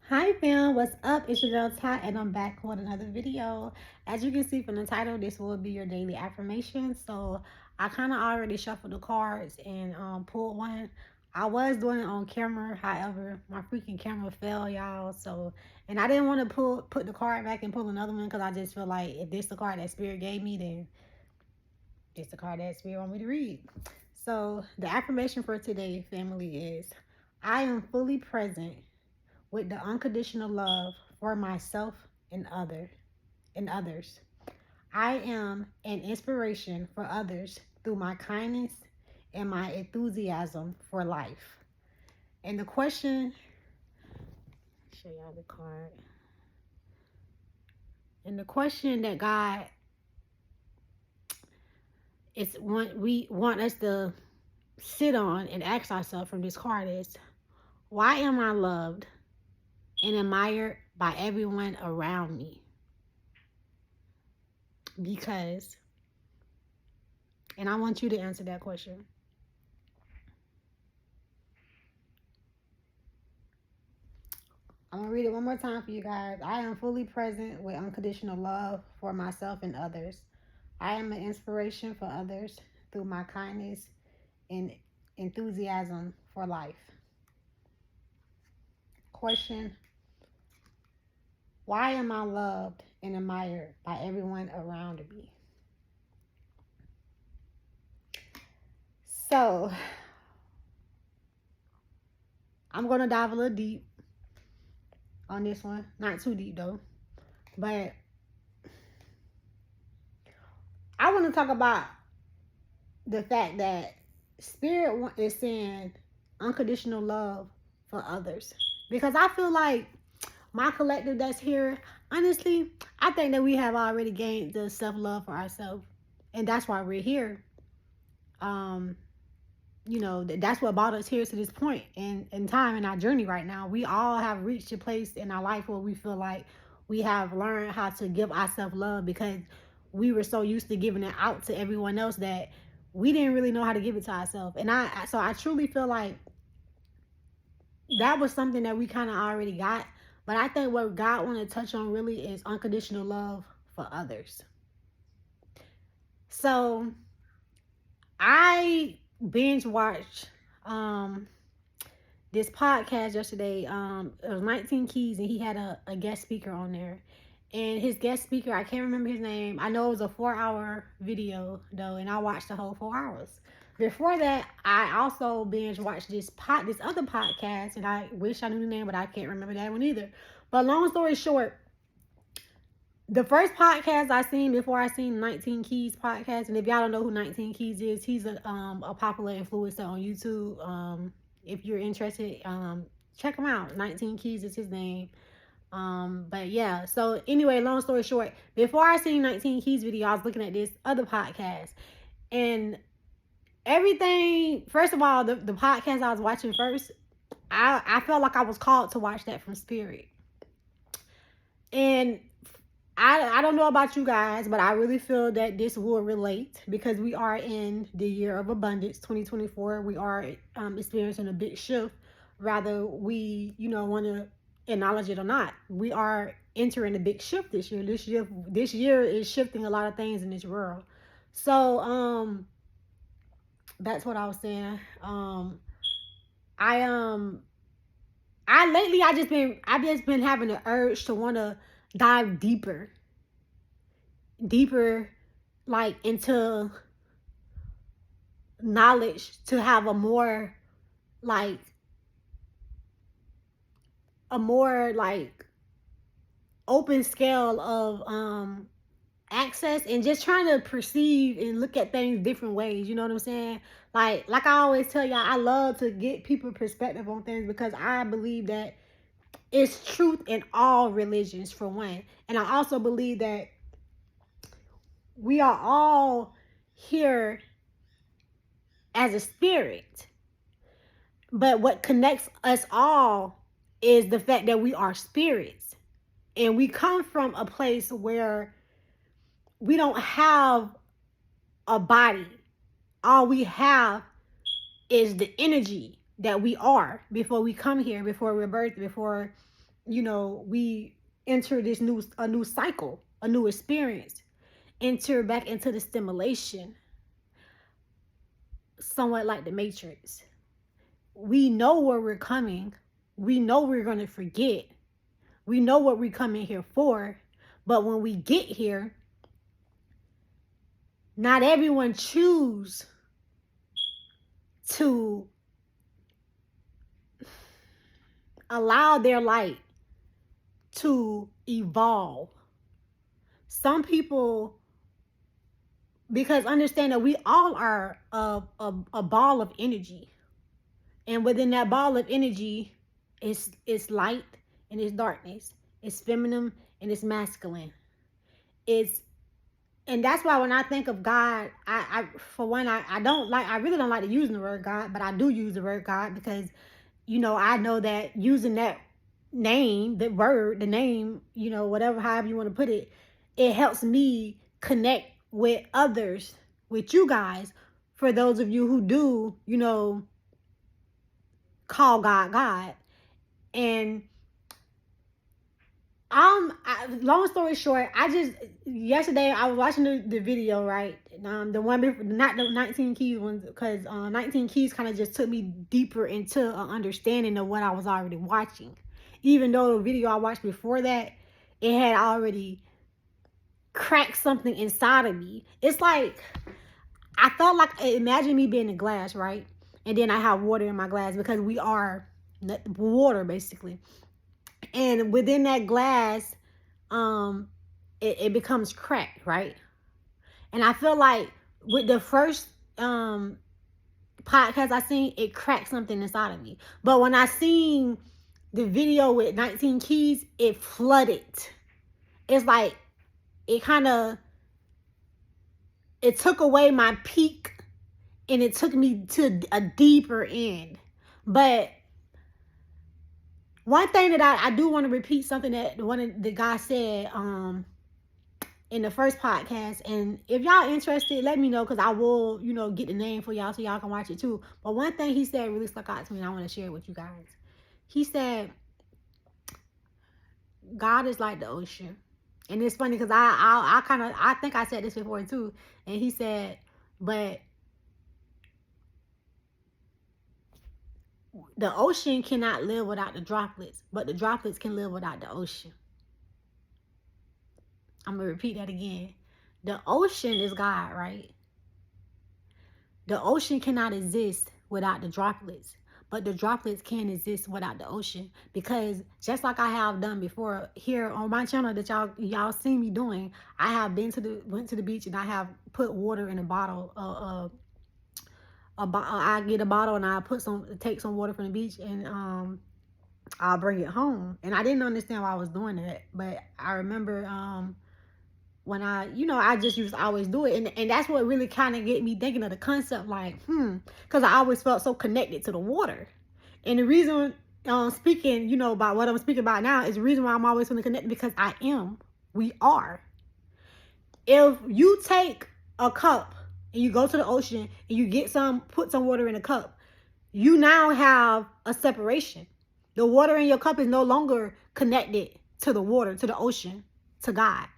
Hi fam, what's up? It's your girl Ty and I'm back with another video. As you can see from the title, this will be your daily affirmation. So I kind of already shuffled the cards and pulled one. I was doing it on camera, however, my freaking camera fell, y'all. So, and I didn't want to put the card back and pull another one because I just feel like if this the card that Spirit gave me, then this the card that Spirit want me to read. So the affirmation for today, family, is I am fully present with the unconditional love for myself and others. I am an inspiration for others through my kindness and my enthusiasm for life. And the question, show y'all the card. And the question that God is we want us to sit on and ask ourselves from this card is, why am I loved and admired by everyone around me? Because, and I want you to answer that question. I'm going to read it one more time for you guys. I am fully present with unconditional love for myself and others. I am an inspiration for others through my kindness and enthusiasm for life. Question: why am I loved and admired by everyone around me? So, I'm going to dive a little deep on this one. Not too deep though. But I want to talk about the fact that Spirit is saying unconditional love for others. Because I feel like my collective that's here, honestly, I think that we have already gained the self-love for ourselves. And that's why we're here. Um, that's what brought us here to this point in time in our journey right now. We all have reached a place in our life where we feel like we have learned how to give ourselves love because we were so used to giving it out to everyone else that we didn't really know how to give it to ourselves. And I truly feel like that was something that we kind of already got. But I think what God want to touch on really is unconditional love for others. So I binge watched this podcast yesterday. It was 19 Keys, and he had a guest speaker on there. And his guest speaker, I can't remember his name. I know it was a 4-hour video though, and I watched the whole 4 hours. Before that, I also binge watched this other podcast, and I wish I knew the name, but I can't remember that one either. But long story short, the first podcast I seen before I seen 19 Keys podcast, and if y'all don't know who 19 Keys is, he's a popular influencer on YouTube. If you're interested, check him out. 19 Keys is his name. But yeah, so anyway, long story short, before I seen 19 Keys video, I was looking at this other podcast, and everything, first of all, the podcast I was watching first, I felt like I was called to watch that from Spirit. And I don't know about you guys, but I really feel that this will relate because we are in the year of abundance, 2024. We are experiencing a big shift, rather we, want to acknowledge it or not. We are entering a big shift this year. This year is shifting a lot of things in this world. So, that's what I was saying. I lately I've just been having the urge to want to dive deeper, like into knowledge, to have a more like open scale of access, and just trying to perceive and look at things different ways. You know what I'm saying? Like I always tell y'all, I love to get people perspective on things because I believe that it's truth in all religions, for one. And I also believe that we are all here as a spirit. But what connects us all is the fact that we are spirits. And we come from a place where we don't have a body. All we have is the energy that we are before we come here, before we're birthed, before we enter a new cycle, a new experience, enter back into the stimulation, somewhat like the Matrix. We know where we're coming. We know we're going to forget. We know what we're coming here for. But when we get here, not everyone choose to allow their light to evolve. Some people, because understand that we all are a ball of energy. And within that ball of energy, it's light and it's darkness. It's feminine and it's masculine. And that's why when I think of God, I for one, I really don't like to use the word God, but I do use the word God because, I know that using that name, the name, whatever, however you want to put it, it helps me connect with others, with you guys, for those of you who do, call God God. And long story short, yesterday I was watching the video, right? The one before, not the 19 keys ones, because 19 keys kind of just took me deeper into an understanding of what I was already watching. Even though the video I watched before that, it had already cracked something inside of me. It's like, I felt like, imagine me being in a glass, right? And then I have water in my glass, because we are water, basically. And within that glass, it becomes cracked, right? And I feel like with the first podcast I seen, it cracked something inside of me. But when I seen the video with 19 keys, it flooded. It's like it took away my peak, and it took me to a deeper end. But one thing that I do want to repeat, something that one of the guys said in the first podcast, and if y'all interested, let me know, because I will, get the name for y'all so y'all can watch it too. But one thing he said really stuck out to me, and I want to share it with you guys. He said, God is like the ocean. And it's funny because I think I said this before too. And he said, but the ocean cannot live without the droplets, but the droplets can live without the ocean. I'm going to repeat that again. The ocean is God, right? The ocean cannot exist without the droplets, but the droplets can exist without the ocean. Because just like I have done before here on my channel that y'all seen me doing, I have went to the beach, and I have put water in a bottle. I get a bottle, and I take some water from the beach, and I'll bring it home. And I didn't understand why I was doing that, but I remember when I just used to always do it. And that's what really kind of get me thinking of the concept, like, because I always felt so connected to the water. And the reason speaking, about what I'm speaking about now, is the reason why I'm always feeling connected, because we are. If you take a cup and you go to the ocean and you put some water in a cup, you now have a separation. The water in your cup is no longer connected to the water, to the ocean, to God.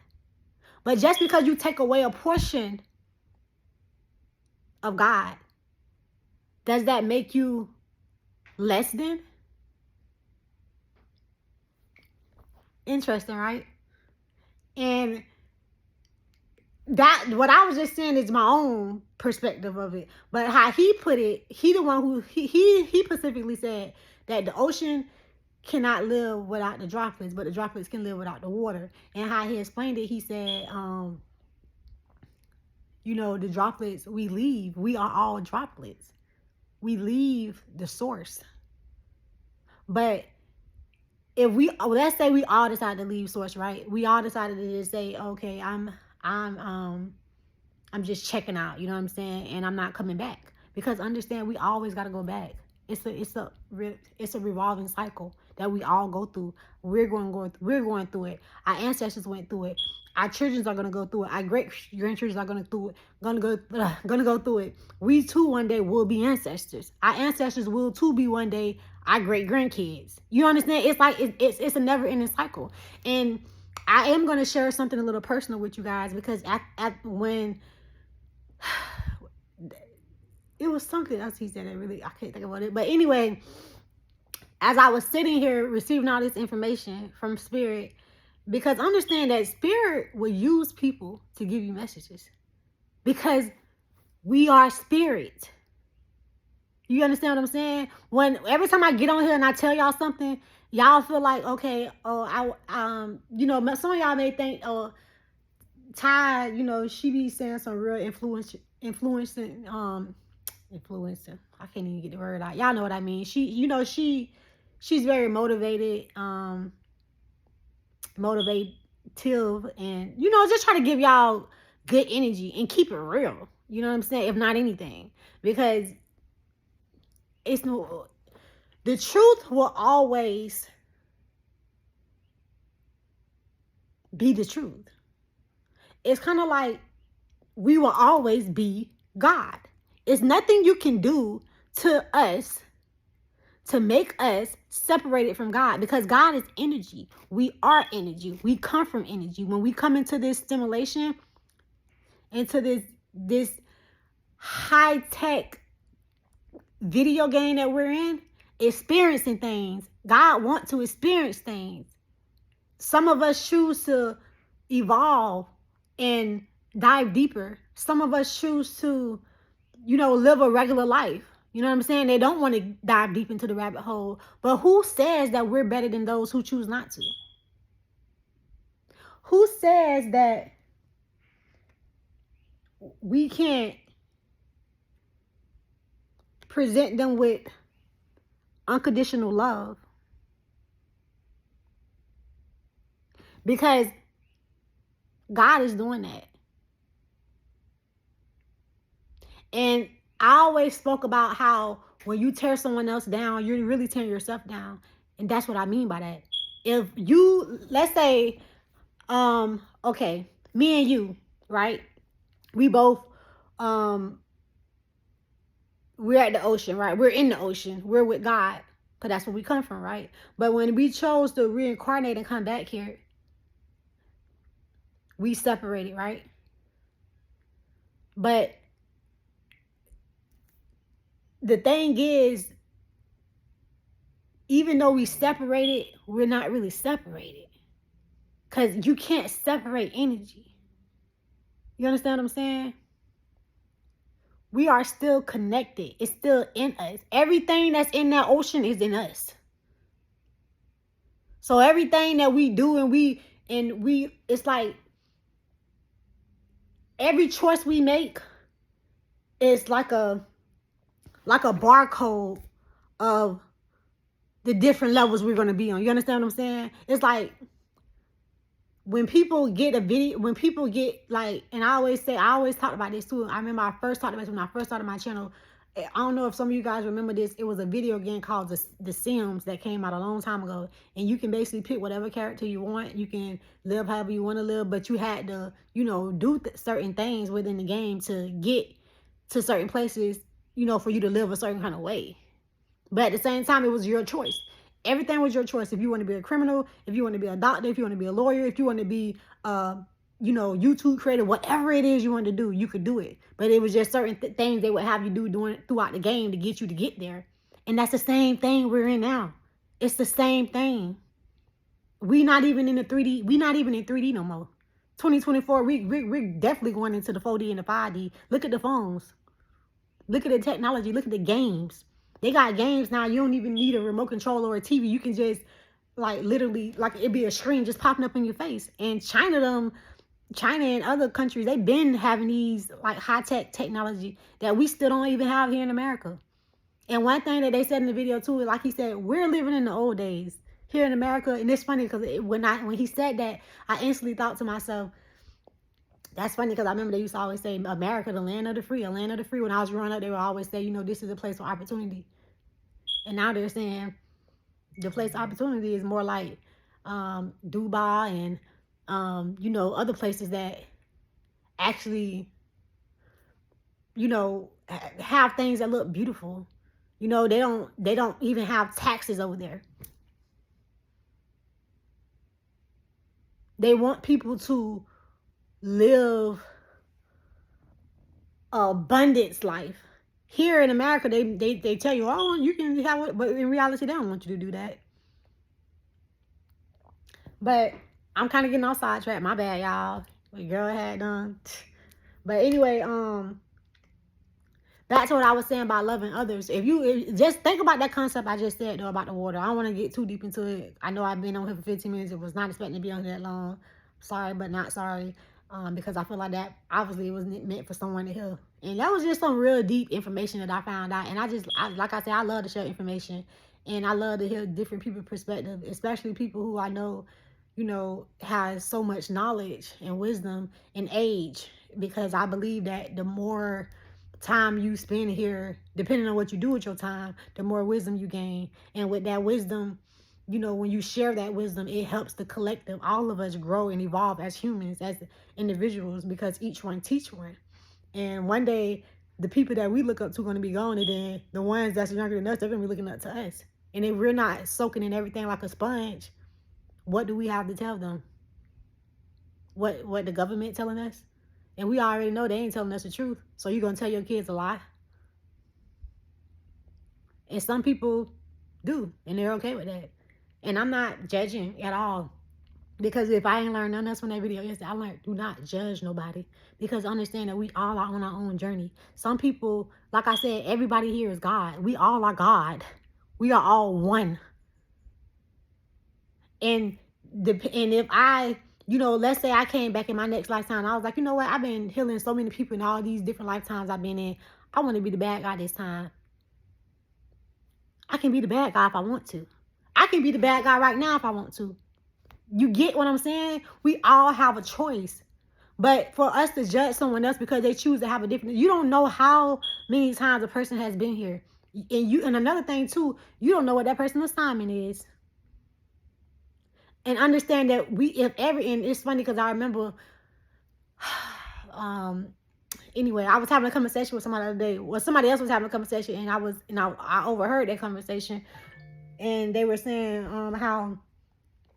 But just because you take away a portion of God, does that make you less than? Interesting, right? And that, what I was just saying, is my own perspective of it. But how he put it, he the one who, he specifically said that the ocean cannot live without the droplets, but the droplets can live without the water. And how he explained it, he said, the droplets we are all droplets. We leave the source. But if let's say we all decided to leave source, right? We all decided to just say, okay, I'm just checking out, you know what I'm saying? And I'm not coming back. Because understand, we always got to go back. It's a revolving cycle that we all go through. We're going through it. Our ancestors went through it. Our children are gonna go through it. Our great grandchildren are gonna go through it. We too one day will be ancestors. Our ancestors will too be one day our great grandkids. You understand? It's like it's a never ending cycle. And I am going to share something a little personal with you guys, because when it was something else he said that really I can't think about it. But anyway, as I was sitting here receiving all this information from Spirit, because understand that Spirit will use people to give you messages, because we are spirit. You understand what I'm saying? When every time I get on here and I tell y'all something, y'all feel like, okay, some of y'all may think, oh, Ty, she be saying some real influencing. Influencer. I can't even get the word out. Y'all know what I mean. She's very motivated, motivative, and just try to give y'all good energy and keep it real. You know what I'm saying? If not anything, because the truth will always be the truth. It's kind of like we will always be God. It's nothing you can do to us to make us separated from God, because God is energy. We are energy. We come from energy. When we come into this stimulation, into this high-tech video game that we're in, experiencing things, God wants to experience things. Some of us choose to evolve and dive deeper. Some of us choose to live a regular life. You know what I'm saying? They don't want to dive deep into the rabbit hole. But who says that we're better than those who choose not to? Who says that we can't present them with unconditional love? Because God is doing that. And I always spoke about how when you tear someone else down, you're really tearing yourself down. And that's what I mean by that. If you, let's say, okay, me and you, right? We both, we're at the ocean, right? We're in the ocean. We're with God, because that's where we come from, right? But when we chose to reincarnate and come back here, we separated, right? But the thing is, even though we separated, we're not really separated, because you can't separate energy. You understand what I'm saying? We are still connected. It's still in us. Everything that's in that ocean is in us. So everything that we do it's like every choice we make is like a barcode of the different levels we're going to be on. You understand what I'm saying? It's like when people get like, and I always talk about this too. I remember I first talked about this when I first started my channel. I don't know if some of you guys remember this. It was a video game called The Sims that came out a long time ago. And you can basically pick whatever character you want. You can live however you want to live, but you had to, do certain things within the game to get to certain places, for you to live a certain kind of way. But at the same time, it was your choice. Everything was your choice. If you want to be a criminal, if you want to be a doctor, if you want to be a lawyer, if you want to be, YouTube creator, whatever it is you want to do, you could do it. But it was just certain things they would have you do throughout the game to get you to get there. And that's the same thing we're in now. It's the same thing. We not even in the 3D. We not even in 3D no more. 2024, we're definitely going into the 4D and the 5D. Look at the phones. Look at the technology. Look at the games. They got games now. You don't even need a remote control or a TV. You can just, like, literally, like, it'd be a screen just popping up in your face. And China and other countries, they've been having these, like, high-tech technology that we still don't even have here in America. And one thing that they said in the video, too, like he said, we're living in the old days here in America. And it's funny because when he said that, I instantly thought to myself, that's funny, because I remember they used to always say, America, the land of the free, a land of the free. When I was growing up, they would always say, this is a place of opportunity. And now they're saying the place of opportunity is more like Dubai and, other places that actually, have things that look beautiful. You know, they don't even have taxes over there. They want people to live abundance life. Here in America, they tell you, oh, you can have it, but in reality, they don't want you to do that. But I'm kind of getting off sidetrack. My bad, y'all. The girl had done. But anyway, back to what I was saying about loving others. If just think about that concept I just said though about the water. I don't want to get too deep into it. I know I've been on here for 15 minutes. It was not expecting to be on here that long. Sorry, but not sorry. Because I feel like that obviously it wasn't meant for someone to hear. And that was just some real deep information that I found out. And like I said, I love to share information, and I love to hear different people's perspective, especially people who I know, you know, has so much knowledge and wisdom and age. Because I believe that the more time you spend here, depending on what you do with your time, the more wisdom you gain. And with that wisdom, you know, when you share that wisdom, it helps the collective, all of us grow and evolve as humans, as individuals, because each one teach one. And one day, the people that we look up to are going to be gone, and then the ones that's younger than us, they're going to be looking up to us. And if we're not soaking in everything like a sponge, what do we have to tell them? What the government telling us? And we already know they ain't telling us the truth. So you're going to tell your kids a lie? And some people do, and they're okay with that. And I'm not judging at all. Because if I ain't learned nothing else from that video yesterday, I learned do not judge nobody. Because understand that we all are on our own journey. Some people, like I said, everybody here is God. We all are God. We are all one. And if I, you know, let's say I came back in my next lifetime, I was like, you know what, I've been healing so many people in all these different lifetimes I've been in. I want to be the bad guy this time. I can be the bad guy if I want to. I can be the bad guy right now if I want to. You get what I'm saying? We all have a choice. But for us to judge someone else because they choose to have a different, you don't know how many times a person has been here. And another thing too, you don't know what that person's assignment is. And understand that and it's funny because I remember, anyway, I was having a conversation with somebody the other day. Well, somebody else was having a conversation, and I overheard that conversation, and they were saying how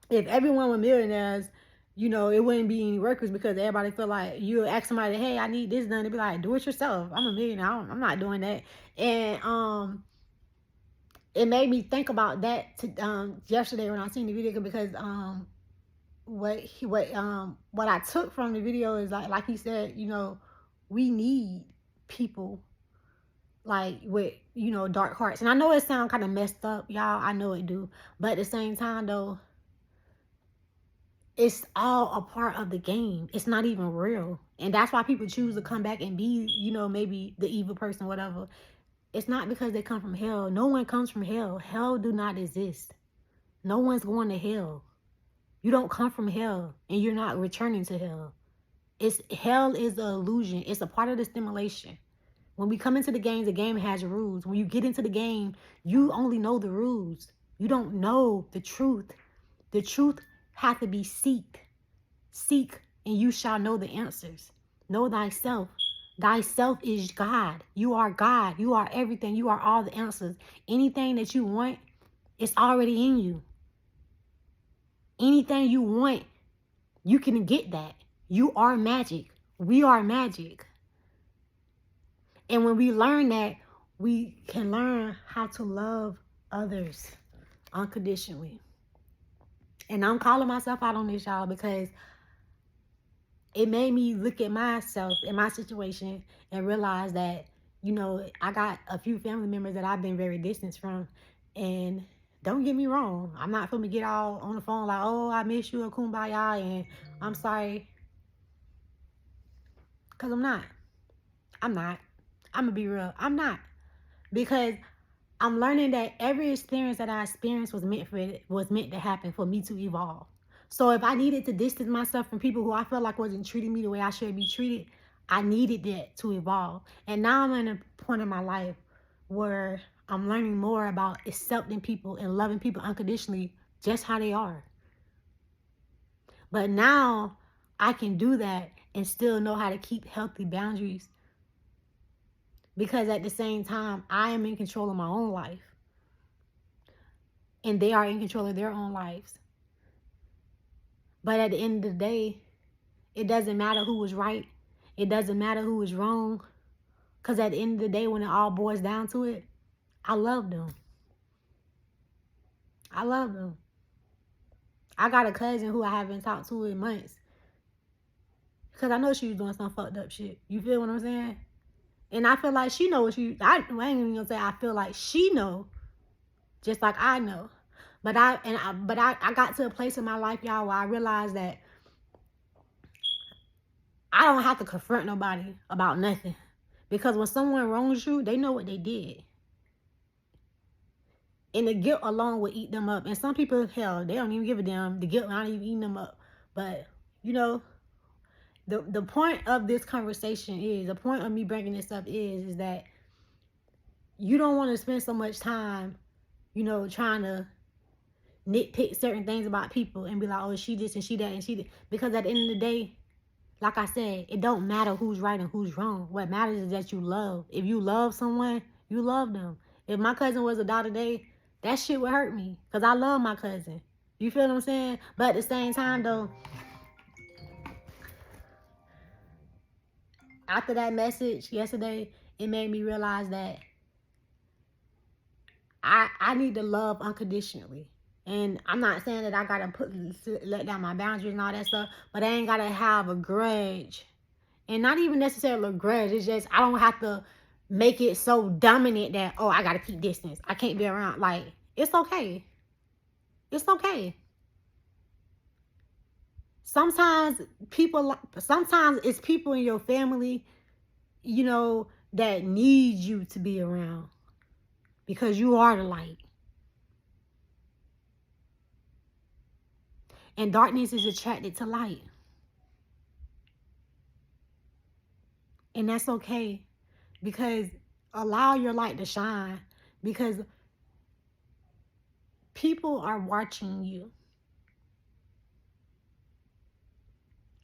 if everyone were millionaires, you know, it wouldn't be any workers because everybody feel like you ask somebody, hey, I need this done, they'd be like, do it yourself. I'm a millionaire. I'm not doing that. And it made me think about that yesterday when I seen the video because what I took from the video is like he said, you know, we need people like with, you know, dark hearts. And I know it sounds kind of messed up, y'all. I know it do. But at the same time though, it's all a part of the game. It's not even real. And that's why people choose to come back and be, you know, maybe the evil person, whatever. It's not because they come from hell. No one comes from hell. Hell do not exist. No one's going to hell. You don't come from hell and you're not returning to hell. Hell is an illusion. It's a part of the stimulation. When we come into the game has rules. When you get into the game, you only know the rules. You don't know the truth. The truth has to be seek. Seek and you shall know the answers. Know thyself. Thyself is God. You are God. You are everything. You are all the answers. Anything that you want, it's already in you. Anything you want, you can get that. You are magic. We are magic. And when we learn that, we can learn how to love others unconditionally. And I'm calling myself out on this, y'all, because it made me look at myself and my situation and realize that, you know, I got a few family members that I've been very distant from. And don't get me wrong, I'm not going to get all on the phone like, oh, I miss you, or kumbaya, and I'm sorry. Because I'm not. I'm going to be real. I'm not. Because I'm learning that every experience that I experienced was meant to happen for me to evolve. So if I needed to distance myself from people who I felt like wasn't treating me the way I should be treated, I needed that to evolve. And now I'm at a point in my life where I'm learning more about accepting people and loving people unconditionally just how they are. But now I can do that and still know how to keep healthy boundaries. Because at the same time, I am in control of my own life. And they are in control of their own lives. But at the end of the day, it doesn't matter who was right. It doesn't matter who was wrong. Because at the end of the day, when it all boils down to it, I love them. I love them. I got a cousin who I haven't talked to in months. Because I know she was doing some fucked up shit. You feel what I'm saying? And I feel like she know what she... I ain't even gonna say I feel like she know. Just like I know. But I got to a place in my life, y'all, where I realized that I don't have to confront nobody about nothing. Because when someone wrongs you, they know what they did. And the guilt alone will eat them up. And some people, hell, they don't even give a damn. The guilt not even eating them up. But, you know, the point of this conversation is, the point of me bringing this up is that you don't want to spend so much time, you know, trying to nitpick certain things about people and be like, oh, she this and she that and she that. Because at the end of the day, like I said, it don't matter who's right and who's wrong. What matters is that you love. If you love someone, you love them. If my cousin was to die today, that shit would hurt me. Because I love my cousin. You feel what I'm saying? But at the same time, though, after that message yesterday, it made me realize that I need to love unconditionally. And I'm not saying that I gotta let down my boundaries and all that stuff, but I ain't gotta have a grudge. And not even necessarily a grudge. It's just I don't have to make it so dominant that, oh, I gotta keep distance. I can't be around. Like, it's okay. It's okay. Sometimes it's people in your family, you know, that need you to be around. Because you are the light. And darkness is attracted to light. And that's okay. Because allow your light to shine. Because people are watching you.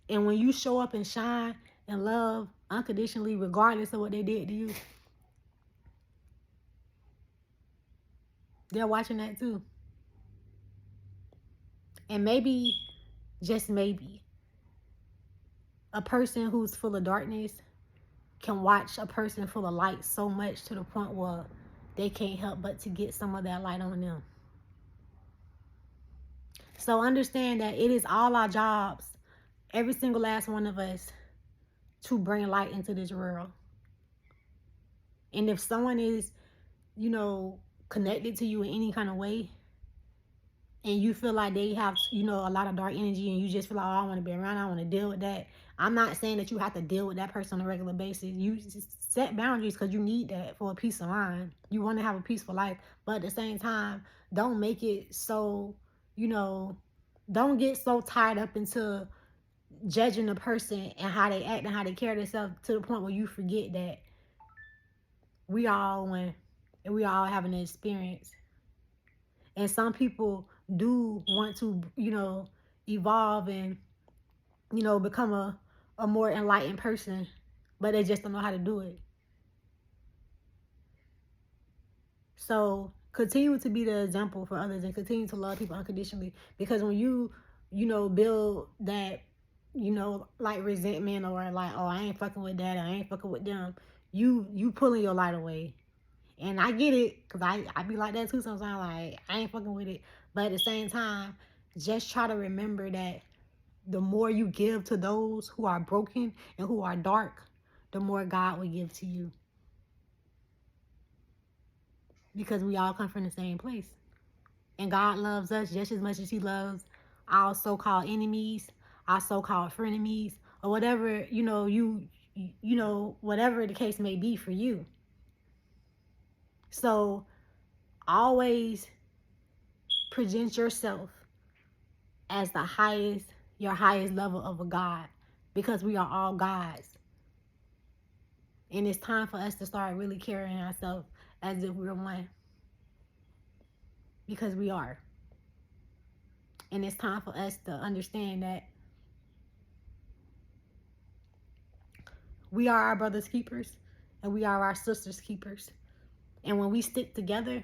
And when you show up and shine and love unconditionally, regardless of what they did to you, they're watching that too. And maybe, just maybe, a person who's full of darkness can watch a person full of light so much to the point where they can't help but to get some of that light on them. So understand that it is all our jobs, every single last one of us, to bring light into this world. And if someone is, you know, connected to you in any kind of way, and you feel like they have, you know, a lot of dark energy, and you just feel like, oh, I want to be around, I want to deal with that. I'm not saying that you have to deal with that person on a regular basis. You just set boundaries because you need that for a peace of mind. You want to have a peaceful life. But at the same time, don't make it so, you know, don't get so tied up into judging a person and how they act and how they carry themselves to the point where you forget that we all one and we all having an experience. And some people do want to, you know, evolve and, you know, become a more enlightened person, but they just don't know how to do it. So continue to be the example for others and continue to love people unconditionally. Because when you know, build that, you know, like resentment or like, oh, I ain't fucking with that, I ain't fucking with them, you pulling your light away. And I get it, because I be like that too sometimes, like, I ain't fucking with it. But at the same time, just try to remember that the more you give to those who are broken and who are dark, the more God will give to you. Because we all come from the same place. And God loves us just as much as he loves our so-called enemies, our so-called frenemies, or whatever, you know, whatever the case may be for you. So always present yourself as your highest level of a God, because we are all gods. And it's time for us to start really carrying ourselves as if we're one, because we are. And it's time for us to understand that we are our brother's keepers, and we are our sisters' keepers. And when we stick together,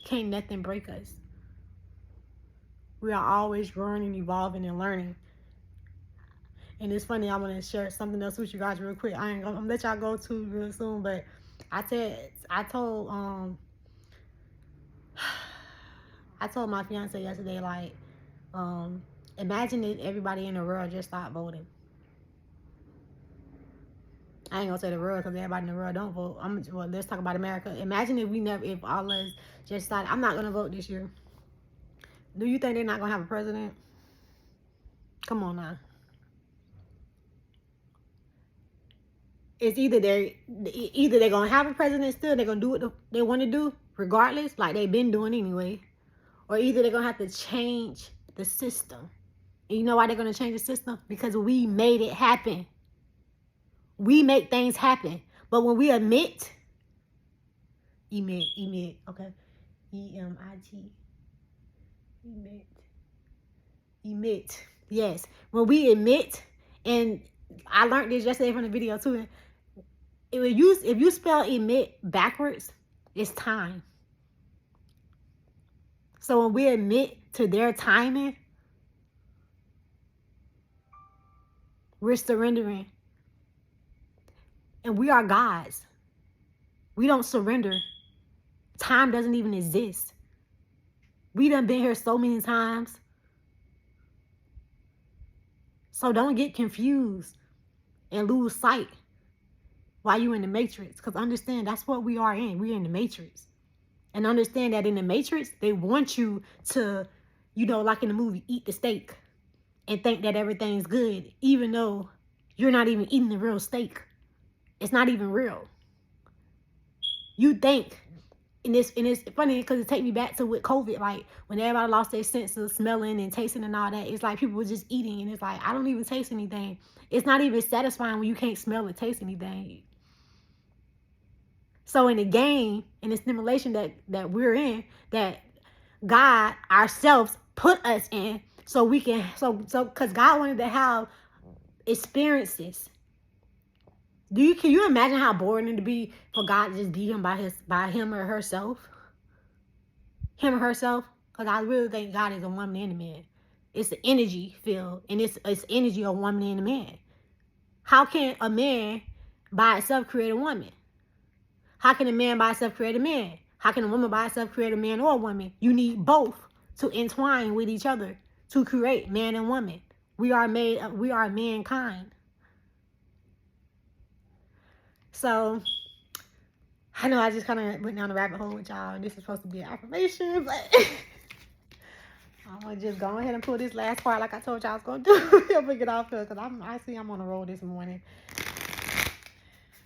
can't nothing break us. We are always growing and evolving and learning. And it's funny, I'm gonna share something else with you guys real quick. I'm gonna let y'all go too real soon, but I told my fiance yesterday, like, imagine if everybody in the world just stopped voting. I ain't gonna say the world because everybody in the world don't vote. Well, let's talk about America. Imagine if all of us just decided, I'm not gonna vote this year. Do you think they're not gonna have a president? Come on now. It's either they're gonna have a president still, they're gonna do what they want to do regardless, like they've been doing anyway, or either they're gonna have to change the system. And you know why they're gonna change the system? Because we made it happen. We make things happen, but when we emit, okay, EMIT, emit, yes. When we emit, and I learned this yesterday from the video too. If you spell emit backwards, it's time. So when we admit to their timing, we're surrendering. And we are gods. We don't surrender. Time doesn't even exist. We done been here so many times. So don't get confused and lose sight while you're in the matrix. Because understand, that's what we are in. We're in the matrix. And understand that in the matrix, they want you to, like in the movie, eat the steak and think that everything's good, even though you're not even eating the real steak. It's not even real. You think, and it's funny because it takes me back to with COVID, like when everybody lost their sense of smelling and tasting and all that. It's like people were just eating, and it's like, I don't even taste anything. It's not even satisfying when you can't smell or taste anything. So in the game, in the simulation that we're in, that God ourselves put us in, so we can, because God wanted to have experiences. Can you imagine how boring it'd be for God to just be him by him or herself? Him or herself? Because I really think God is a woman and a man. It's the energy field, and it's energy of a woman and a man. How can a man by itself create a woman? How can a man by itself create a man? How can a woman by itself create a man or a woman? You need both to entwine with each other to create man and woman. We are mankind. So, I know I just kind of went down the rabbit hole with y'all, and this is supposed to be an affirmation, but I'm going to just go ahead and pull this last part like I told y'all I was going to do. Help me get off here, because I'm on the road this morning.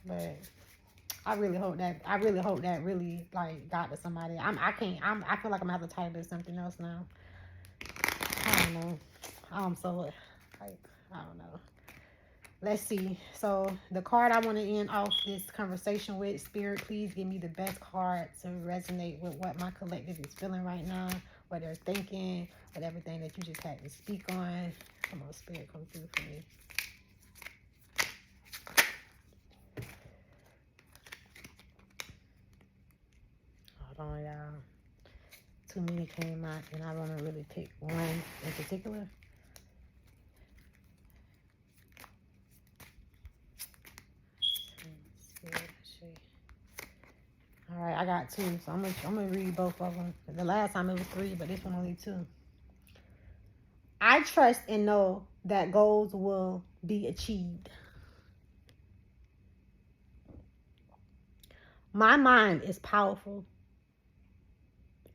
But I really hope that really, like, got to somebody. I feel like I'm going to have to title this something else now. I don't know. I'm so, like, I don't know. Let's see. So the card I want to end off this conversation with, Spirit, please give me the best card to resonate with what my collective is feeling right now, what they're thinking, with everything that you just had to speak on. Come on, Spirit, come through for me. Hold on, y'all. Too many came out, and I want to really pick one in particular. All right, I got two, so I'm gonna read both of them. The last time it was three, but this one only two. I trust and know that goals will be achieved. My mind is powerful.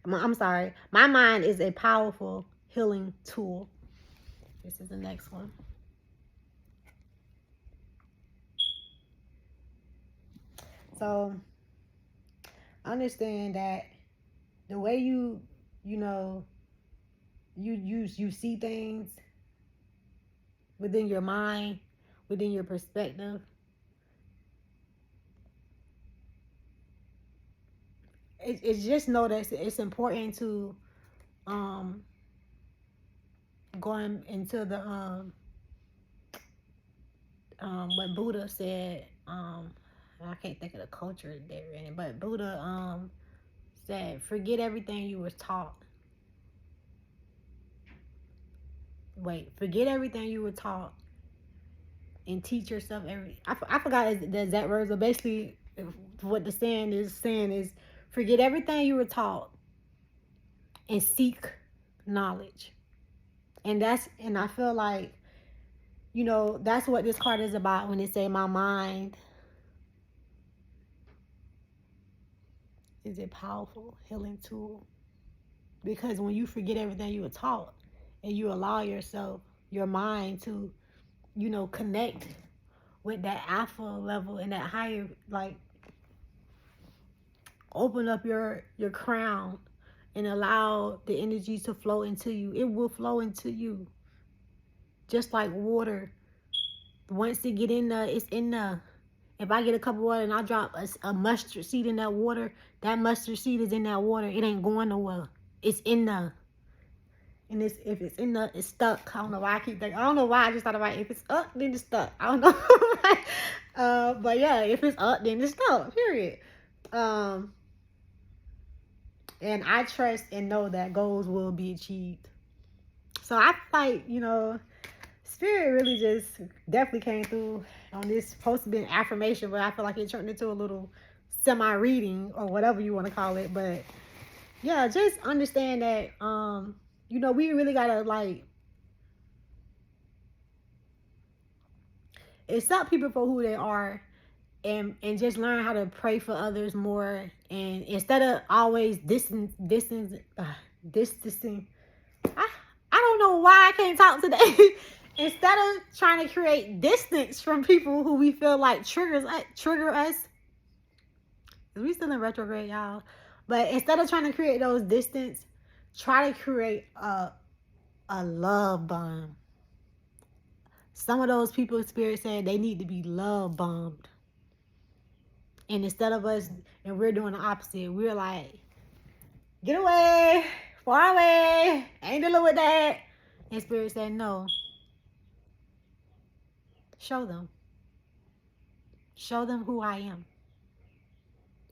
My mind is a powerful healing tool. This is the next one. So, understand that the way you see things within your mind, within your perspective, it's just know that it's important to going into the what Buddha said, I can't think of the culture they're in, but Buddha said, forget everything you was taught. Forget everything you were taught and teach yourself I forgot the exact words, but basically what the saying is forget everything you were taught and seek knowledge. And I feel like, that's what this card is about when it say my mind is a powerful healing tool. Because when you forget everything you were taught and you allow your mind to, connect with that alpha level and that higher, like, open up your crown and allow the energy to flow into you, it will flow into you. Just like water. Once it get in there, it's in there. If I get a cup of water and I drop a mustard seed in that water, that mustard seed is in that water. It ain't going nowhere. It's in there. And if it's in there, it's stuck. I don't know why I keep thinking. I don't know why I just thought about it. If it's up, then it's stuck. I don't know. But yeah, if it's up, then it's stuck. Period. And I trust and know that goals will be achieved. So I feel like, Spirit really just definitely came through on this supposed to be an affirmation, but I feel like it turned into a little semi-reading or whatever you want to call it. But yeah, just understand that, we really gotta accept people for who they are, and just learn how to pray for others more. And instead of always distancing, I don't know why I can't talk today. Instead of trying to create distance from people who we feel like trigger us. We still in retrograde, y'all. But instead of trying to create those distance, try to create a love bomb. Some of those people, Spirit said, they need to be love bombed. And instead of us, and we're doing the opposite, we're like, get away, far away, ain't dealing with that. And Spirit said, no. Show them. Show them who I am.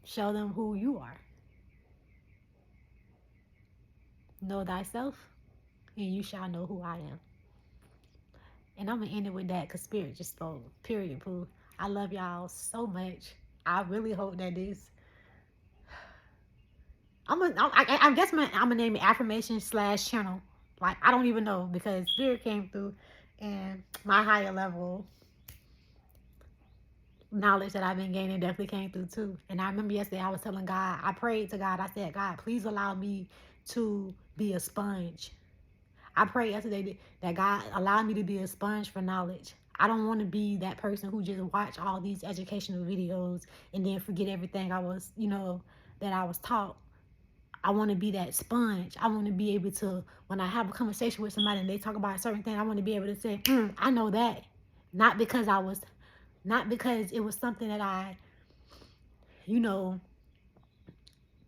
Show them who you are. Know thyself, and you shall know who I am. And I'm going to end it with that because Spirit just spoke. Period, poo. I love y'all so much. I really hope that this... I guess I'm going to name it Affirmation / channel. Like, I don't even know, because Spirit came through and my higher level knowledge that I've been gaining definitely came through too. And I remember yesterday I was telling God, I prayed to God, I said, God, please allow me to be a sponge. I prayed yesterday that God allow me to be a sponge for knowledge. I don't want to be that person who just watch all these educational videos and then forget everything I was, that I was taught. I want to be that sponge. I want to be able to, when I have a conversation with somebody and they talk about a certain thing, I want to be able to say, I know that. Not because it was something that I,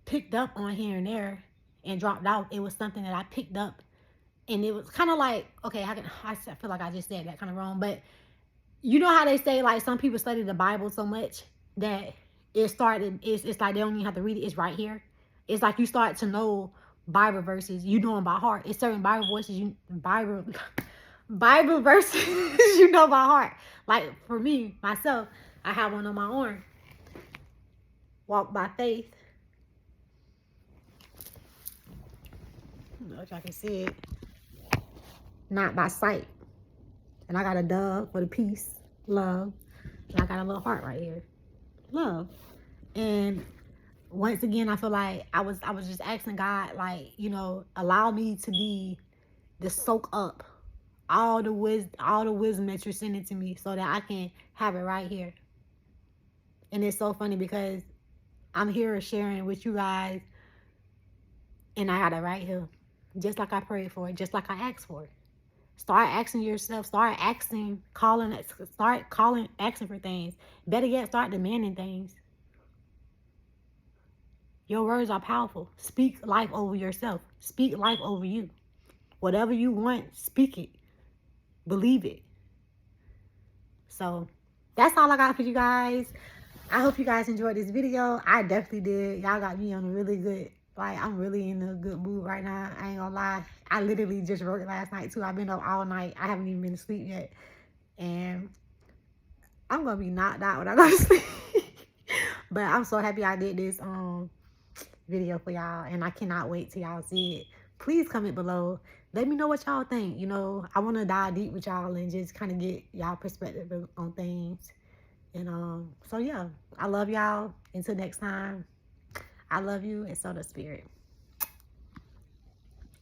picked up on here and there and dropped out. It was something that I picked up, and it was kind of like, okay, I feel like I just said that kind of wrong, but you know how they say, like, some people study the Bible so much that it's like they don't even have to read it. It's right here. It's like you start to know Bible verses. You know them by heart. It's certain Bible verses you know by heart. Like for me, myself, I have one on my arm. Walk by faith. I don't know if I can see it. Not by sight. And I got a dove for the peace, love. And I got a little heart right here. Love. And once again, I feel like I was just asking God, like, allow me to soak up all the wisdom that you're sending to me so that I can have it right here. And it's so funny because I'm here sharing with you guys, and I got it right here. Just like I prayed for it, just like I asked for it. Start asking yourself, asking for things. Better yet, start demanding things. Your words are powerful. Speak life over yourself. Speak life over you. Whatever you want, speak it. Believe it. So, that's all I got for you guys. I hope you guys enjoyed this video. I definitely did. Y'all got me on a really good, like, I'm really in a good mood right now. I ain't gonna lie. I literally just wrote it last night too. I've been up all night. I haven't even been to sleep yet. And I'm gonna be knocked out when I go to sleep. But I'm so happy I did this video for y'all, and I cannot wait till y'all see it. Please comment below. Let me know what y'all think. You know, I want to dive deep with y'all and just kind of get y'all perspective on things. And so yeah, I love y'all. Until next time, I love you, and so does Spirit.